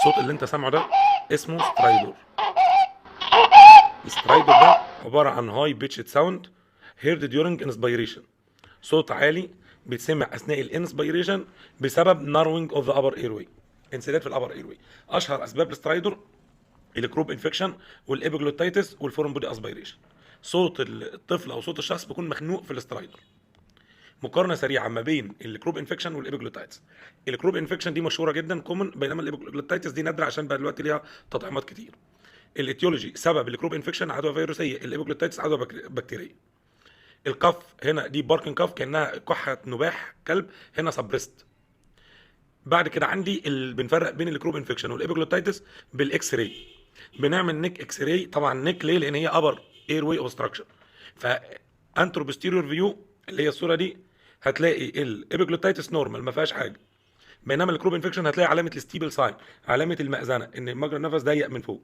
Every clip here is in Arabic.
الصوت اللي انت سامعه ده اسمه سترايدور. السترايدور ده عباره عن هاي بيتشد ساوند هيرد ديورنج انسبيريشن، صوت عالي بيتسمع اثناء الانسبيريشن بسبب ناروينج اوف ذا ابر ايروي، انسداد في الابر ايروي. اشهر اسباب السترايدور الكروب انفكشن والابيجلوتايتس والفورن بودي اسبيريشن. صوت الطفل او صوت الشخص بيكون مخنوق في السترايدور. مقارنه سريعه ما بين الكروب انفكشن والابيجلوتايتس. الكروب انفكشن دي مشهوره جدا كومن، بينما الابيجلوتايتس دي نادره عشان بقى دلوقتي ليها تطعيمات كتير. الاتيولوجي سبب الكروب انفكشن عدوى فيروسيه، الابيجلوتايتس عدوى بكتيريه. الكف هنا دي باركن كف كانها كحه نباح كلب، هنا سبريست. بعد كده عندي بنفرق بين الكروب انفكشن والابيجلوتايتس بالاكس راي. بنعمل نيك اكس راي، طبعا نيك ليه؟ لان هي ابر اير واي اوبستراكشن. فانترو بوستيريور فيو اللي هي الصوره دي هتلاقي الابيجلوتايتس نورمال ما فيهاش حاجه، بينما الكروب انفكشن هتلاقي علامه الستيبل ساين، علامه المأذنه ان مجرى النفس ضيق من فوق.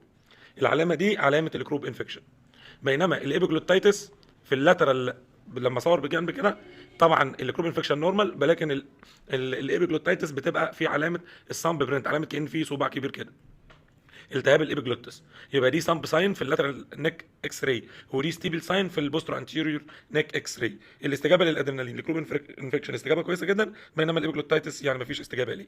العلامه دي علامه الكروب انفكشن. بينما الابيجلوتايتس في اللاترال لما صور بجنب كده، طبعا الكروب انفكشن نورمال، ولكن الابيجلوتايتس بتبقى في علامه الصامب برنت، علامه كأن في صباع كبير كده، التهاب الابيجلوتس. يبقى دي صامب ساين في اللاترال نيك اكس راي، ودي ستيبل ساين في البوسترو انتيريور نيك اكس راي. الاستجابه للادرينالين الكروب انفكشن استجابه كويسه جدا، بينما الابيجلوتايتس يعني ما فيش استجابه ليه.